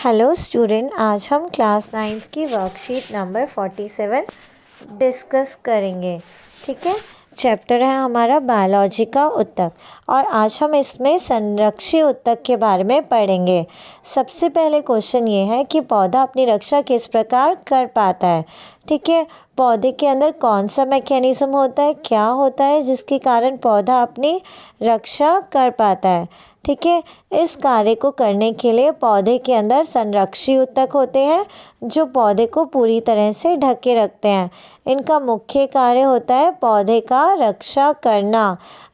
Hello student, आज हम class 9th की वर्कशीट नंबर 47 डिस्कस करेंगे। ठीक है, चैप्टर है हमारा बायोलॉजी का ऊतक और आज हम इसमें संरक्षी ऊतक के बारे में पढ़ेंगे। सबसे पहले क्वेश्चन ये है कि पौधा अपनी रक्षा किस प्रकार कर पाता है। ठीक है, पौधे के अंदर कौन सा मैकेनिज्म होता है, क्या होता है जिसके कारण पौधा अपनी रक्षा कर पाता है। ठीक है, इस कार्य को करने के लिए पौधे के अंदर संरक्षी ऊतक होते हैं जो पौधे को पूरी तरह से ढके रखते हैं। इनका मुख्य कार्य होता है पौधे का रक्षा करना।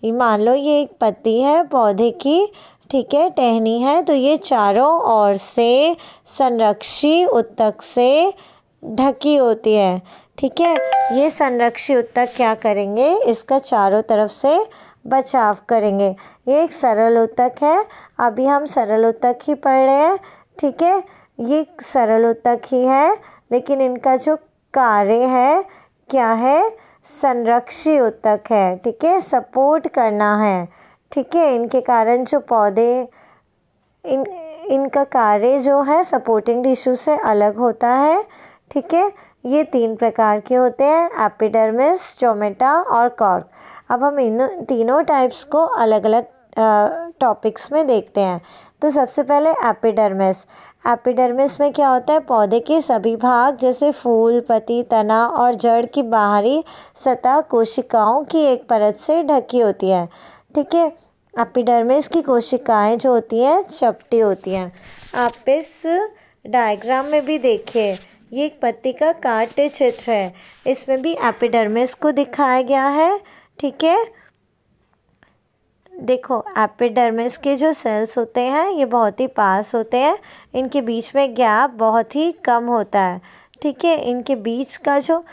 मान लो ये एक पत्ती है पौधे की, ठीक है, टहनी है, तो ये चारों ओर से संरक्षी ऊतक से ढकी होती है। ठीक है, ये संरक्षी ऊतक क्या करेंगे, इसका चारों तरफ से बचाव करेंगे। ये एक सरल ऊतक है, अभी हम सरल ऊतक ही पढ़ रहे हैं। ठीक है, ये सरल ऊतक ही है, लेकिन इनका जो कार्य है क्या है, संरक्षी ऊतक है। ठीक है, सपोर्ट करना है। ठीक है, इनके कारण जो पौधे इनका कार्य जो है सपोर्टिंग टिश्यू से अलग होता है। ठीक है, ये 3 प्रकार के होते हैं, एपिडर्मिस, स्टोमेटा और कॉर्क। अब हम इन तीनों टाइप्स को अलग अलग टॉपिक्स में देखते हैं। तो सबसे पहले एपिडर्मिस। एपिडर्मिस में क्या होता है, पौधे के सभी भाग जैसे फूल, पत्ती, तना और जड़ की बाहरी सतह कोशिकाओं की एक परत से ढकी होती है। ठीक है, एपिडर्मिस की कोशिकाएं जो होती हैं चपटी होती हैं। आप इस डायग्राम में भी देखिए, ये एक पत्ती का काट चित्र है, इसमें भी एपिडर्मिस को दिखाया गया है। ठीक है, देखो एपिडर्मिस के जो सेल्स होते हैं ये बहुत ही पास होते हैं, इनके बीच में गैप बहुत ही कम होता है। ठीक है, इनके बीच का जो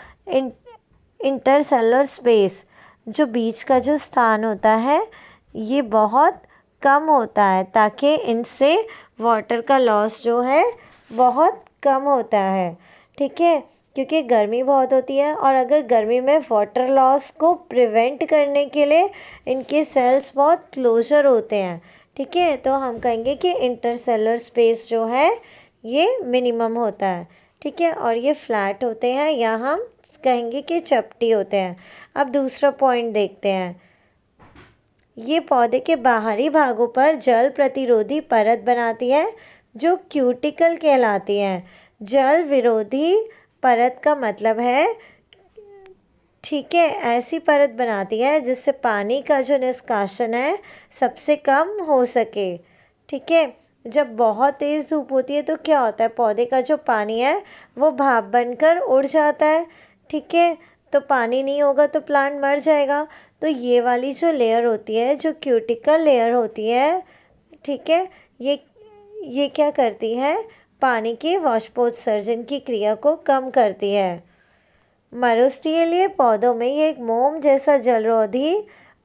इंटरसेलुलर स्पेस, जो बीच का जो स्थान होता है ये बहुत कम होता है, ताकि इनसे वाटर का लॉस जो है बहुत कम होता है। ठीक है, क्योंकि गर्मी बहुत होती है और अगर गर्मी में वाटर लॉस को प्रिवेंट करने के लिए इनके सेल्स बहुत क्लोजर होते हैं। ठीक है, तो हम कहेंगे कि इंटरसेलुलर स्पेस जो है ये मिनिमम होता है। ठीक है, और ये फ्लैट होते हैं या हम कहेंगे कि चपटी होते हैं। अब दूसरा पॉइंट देखते हैं, ये पौधे के बाहरी भागों पर जल प्रतिरोधी परत बनाती है जो क्यूटिकल कहलाती है। जल विरोधी परत का मतलब है, ठीक है, ऐसी परत बनाती है जिससे पानी का जो निष्कासन है सबसे कम हो सके। ठीक है, जब बहुत तेज़ धूप होती है तो क्या होता है, पौधे का जो पानी है वो भाप बनकर उड़ जाता है। ठीक है, तो पानी नहीं होगा तो प्लांट मर जाएगा। तो ये वाली जो लेयर होती है, जो क्यूटिकल लेयर होती है, ठीक है, ये क्या करती है, पानी के वाष्पोत्सर्जन की क्रिया को कम करती है। मरुस्थलीय पौधों में ये एक मोम जैसा जलरोधी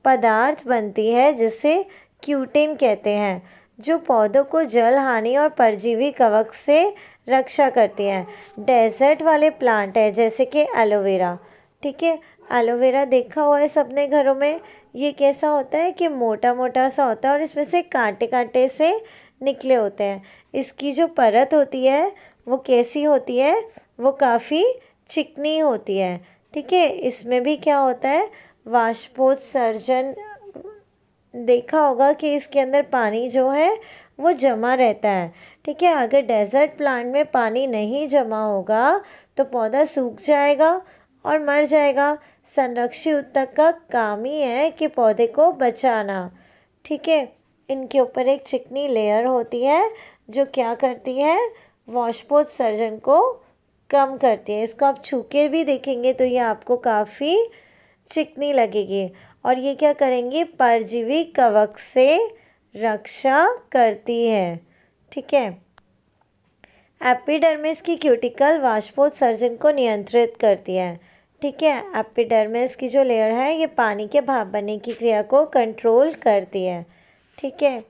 पदार्थ बनती है जिसे क्यूटिन कहते हैं, जो पौधों को जल हानि और परजीवी कवक से रक्षा करती है। डेजर्ट वाले प्लांट है जैसे कि एलोवेरा। ठीक है, एलोवेरा देखा हुआ है सबने घरों में। ये कैसा होता है कि मोटा मोटा सा होता है और इसमें से कांटे कांटे से निकले होते हैं। इसकी जो परत होती है वो कैसी होती है, वो काफ़ी चिकनी होती है। ठीक है, इसमें भी क्या होता है, वाष्पोत्सर्जन। देखा होगा कि इसके अंदर पानी जो है वो जमा रहता है। ठीक है, अगर डेजर्ट प्लांट में पानी नहीं जमा होगा तो पौधा सूख जाएगा और मर जाएगा। संरक्षी ऊतक का काम ही है कि पौधे को बचाना। ठीक है, इनके ऊपर एक चिकनी लेयर होती है जो क्या करती है, वाष्पोत्सर्जन को कम करती है। इसको आप छू के भी देखेंगे तो ये आपको काफ़ी चिकनी लगेगी और ये क्या करेंगी, परजीवी कवक से रक्षा करती है। ठीक है, एपिडर्मिस की क्यूटिकल वाष्पोत्सर्जन को नियंत्रित करती है। ठीक है, एपिडर्मिस की जो लेयर है ये पानी के भाप बनने की क्रिया को कंट्रोल करती है। ठीक है,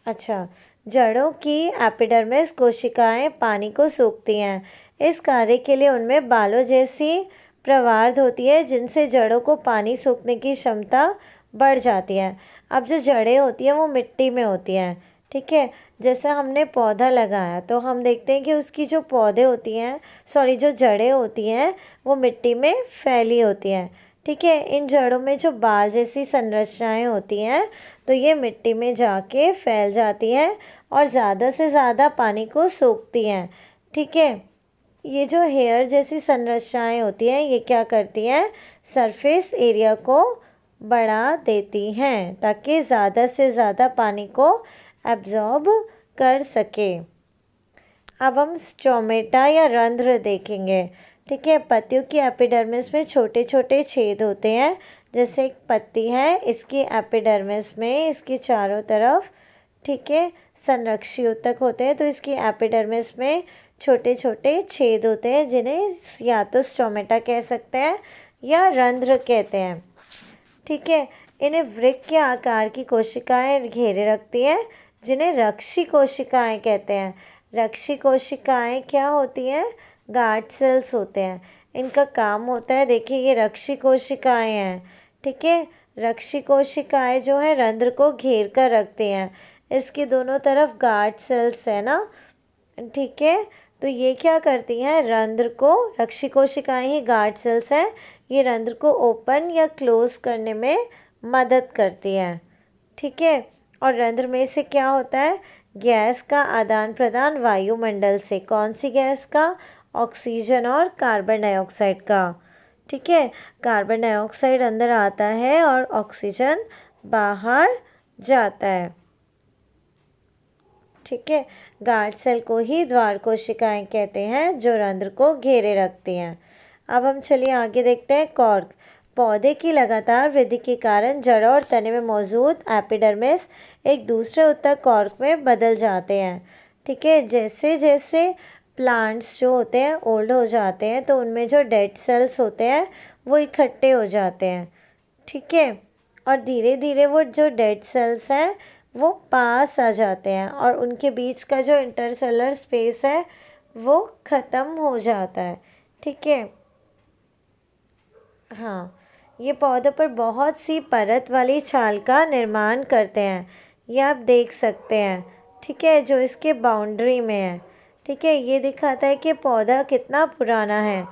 अच्छा, जड़ों की एपिडर्मिस कोशिकाएं पानी को सोखती हैं। इस कार्य के लिए उनमें बालों जैसी प्रवार्ध होती है जिनसे जड़ों को पानी सोखने की क्षमता बढ़ जाती है। अब जो जड़ें होती हैं वो मिट्टी में होती हैं। ठीक है। जैसे हमने पौधा लगाया तो हम देखते हैं कि उसकी जो पौधे होती हैं, सॉरी जो जड़ें होती हैं वो मिट्टी में फैली होती हैं। ठीक है। इन जड़ों में जो बाल जैसी संरचनाएं होती हैं तो ये मिट्टी में जाके फैल जाती हैं और ज़्यादा से ज़्यादा पानी को सोखती हैं। ठीक है। ये जो हेयर जैसी संरचनाएं होती हैं ये क्या करती हैं, सरफेस एरिया को बढ़ा देती हैं ताकि ज़्यादा से ज़्यादा पानी को एब्जॉर्ब कर सके। अब हम स्टोमेटा या रंध्र देखेंगे। ठीक है। पत्तियों की एपिडर्मिस में छोटे छोटे छेद होते हैं। जैसे एक पत्ती है, इसकी एपिडर्मिस में इसकी चारों तरफ, ठीक है, संरक्षी ऊतक होते हैं, तो इसकी एपिडर्मिस में छोटे छोटे छेद होते हैं जिन्हें या तो स्टोमेटा कह सकते हैं या रंध्र कहते हैं। ठीक है। इन्हें वृक्क के आकार की कोशिकाएं घेरे रखती हैं जिन्हें रक्षी कोशिकाएं कहते हैं। रक्षी कोशिकाएं क्या होती हैं, गार्ड सेल्स होते हैं। इनका काम होता है, देखिए ये रक्षी कोशिकाएं हैं। ठीक है। रक्षी कोशिकाएं जो है रंध्र को घेर कर रखती हैं। इसके दोनों तरफ गार्ड सेल्स है ना। ठीक है। तो ये क्या करती हैं, रंध्र को, रक्षी कोशिकाएं ही गार्ड सेल्स हैं, ये रंध्र को ओपन या क्लोज करने में मदद करती हैं। ठीक है। और रंध्र में से क्या होता है, गैस का आदान प्रदान वायुमंडल से। कौन सी गैस का, ऑक्सीजन और कार्बन डाइऑक्साइड का। ठीक है। कार्बन डाइऑक्साइड अंदर आता है और ऑक्सीजन बाहर जाता है। ठीक है। गार्ड सेल को ही द्वार कोशिकाएं कहते हैं जो रंध्र को घेरे रखती हैं। अब हम चलिए आगे देखते हैं कॉर्क। पौधे की लगातार वृद्धि के कारण जड़ और तने में मौजूद एपिडर्मिस एक दूसरे ऊतक कॉर्क में बदल जाते हैं। ठीक है। जैसे जैसे प्लांट्स जो होते हैं ओल्ड हो जाते हैं तो उनमें जो डेड सेल्स होते हैं वो इकट्ठे हो जाते हैं। ठीक है। और धीरे धीरे वो जो डेड सेल्स हैं वो पास आ जाते हैं और उनके बीच का जो इंटरसेलर स्पेस है वो ख़त्म हो जाता है। ठीक है। हाँ, ये पौधों पर बहुत सी परत वाली छाल का निर्माण करते हैं, ये आप देख सकते हैं। ठीक है। जो इसके बाउंड्री में है। ठीक है। ये दिखाता है कि पौधा कितना पुराना है।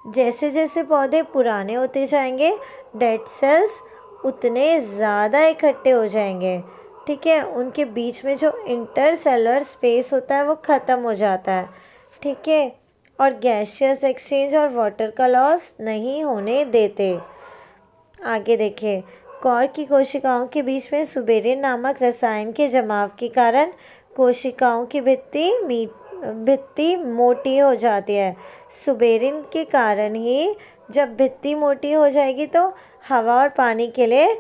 जैसे जैसे पौधे पुराने होते जाएंगे डेड सेल्स उतने ज़्यादा इकट्ठे हो जाएंगे। ठीक है। उनके बीच में जो इंटरसेलुलर स्पेस होता है वो ख़त्म हो जाता है। ठीक है। और गैसियस एक्सचेंज और वाटर का लॉस नहीं होने देते। आगे देखिए, कॉर्क की कोशिकाओं के बीच में सुबेरिन नामक रसायन के जमाव के कारण कोशिकाओं की भित्ति मोटी हो जाती है। सुबेरिन के कारण ही जब भित्ति मोटी हो जाएगी तो हवा और पानी के लिए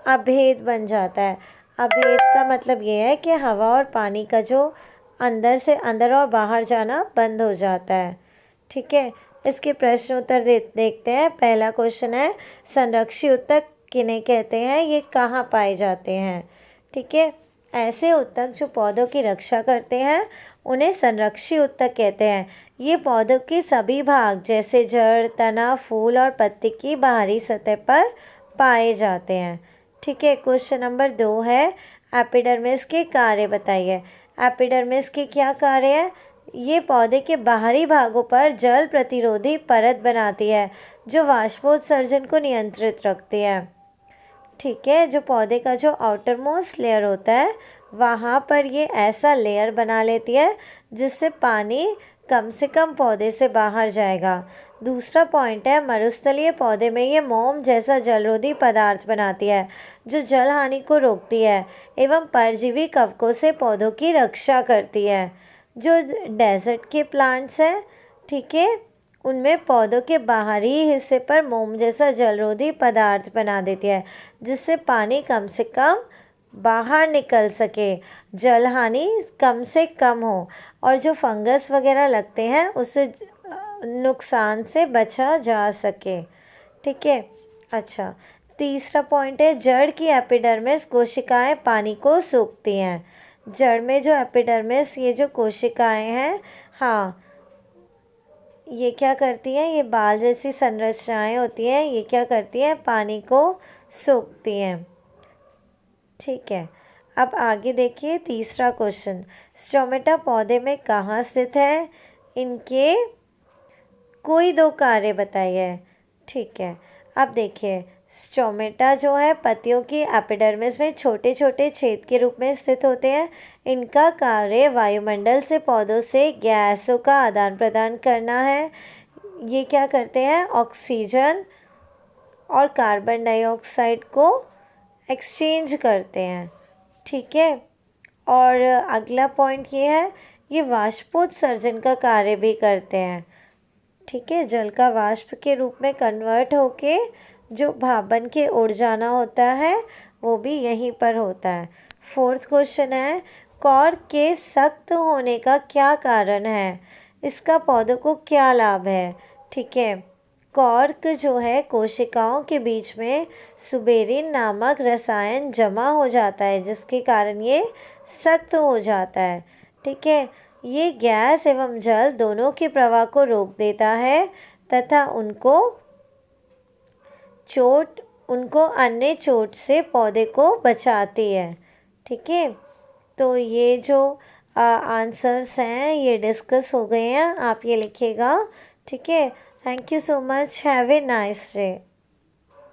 अभेद बन जाता है। अभेद का मतलब ये है कि हवा और पानी का जो अंदर से अंदर और बाहर जाना बंद हो जाता है। ठीक है। इसके प्रश्न उत्तर देखते हैं। पहला क्वेश्चन है, संरक्षी ऊतक किन्हें कहते हैं, ये कहाँ पाए जाते हैं। ठीक है। ऐसे ऊतक जो पौधों की रक्षा करते हैं उन्हें संरक्षी ऊतक कहते हैं। ये पौधों के सभी भाग जैसे जड़, तना, फूल और पत्ती की बाहरी सतह पर पाए जाते हैं। ठीक है। क्वेश्चन नंबर 2 है, एपिडर्मिस के कार्य बताइए। एपिडर्मिस के क्या कार्य है, ये पौधे के बाहरी भागों पर जल प्रतिरोधी परत बनाती है जो वाष्पोत्सर्जन को नियंत्रित रखती है। ठीक है। जो पौधे का जो आउटर मोस्ट लेयर होता है वहाँ पर ये ऐसा लेयर बना लेती है जिससे पानी कम से कम पौधे से बाहर जाएगा। दूसरा पॉइंट है, मरुस्थलीय पौधे में ये मोम जैसा जलरोधी पदार्थ बनाती है जो जल हानि को रोकती है एवं परजीवी कवकों से पौधों की रक्षा करती है। जो डेजर्ट के प्लांट्स हैं, ठीक है, उनमें पौधों के बाहरी हिस्से पर मोम जैसा जलरोधी पदार्थ बना देती है जिससे पानी कम से कम बाहर निकल सके, जल हानि कम से कम हो और जो फंगस वगैरह लगते हैं उससे नुकसान से बचा जा सके। ठीक है। अच्छा, तीसरा पॉइंट है, जड़ की एपिडर्मिस कोशिकाएं पानी को सोखती हैं। जड़ में जो एपिडर्मिस ये जो कोशिकाएं हैं, हाँ, ये क्या करती हैं, ये बाल जैसी संरचनाएं होती हैं, ये क्या करती हैं, पानी को सोखती हैं। ठीक है। अब आगे देखिए तीसरा क्वेश्चन, स्टोमेटा पौधे में कहाँ स्थित है? इनके कोई दो कार्य बताइए। ठीक है, अब देखिए स्टोमेटा जो है पत्तियों की एपिडर्मिस में छोटे छोटे छेद के रूप में स्थित होते हैं। इनका कार्य वायुमंडल से पौधों से गैसों का आदान प्रदान करना है। ये क्या करते हैं? ऑक्सीजन और कार्बन डाइऑक्साइड को एक्सचेंज करते हैं। ठीक है, और अगला पॉइंट ये है, ये वाष्पोत्सर्जन का कार्य भी करते हैं। ठीक है, जल का वाष्प के रूप में कन्वर्ट होके जो भापन के उड़ जाना होता है वो भी यहीं पर होता है। फोर्थ क्वेश्चन है, कॉर्क के सख्त होने का क्या कारण है? इसका पौधों को क्या लाभ है? ठीक है, कॉर्क जो है कोशिकाओं के बीच में सुबेरिन नामक रसायन जमा हो जाता है जिसके कारण ये सख्त हो जाता है। ठीक है, ये गैस एवं जल दोनों के प्रवाह को रोक देता है तथा उनको अन्य चोट से पौधे को बचाती है। ठीक है, तो ये जो आंसर्स हैं ये डिस्कस हो गए हैं, आप ये लिखिएगा। ठीक है, thank you so much, have a nice day.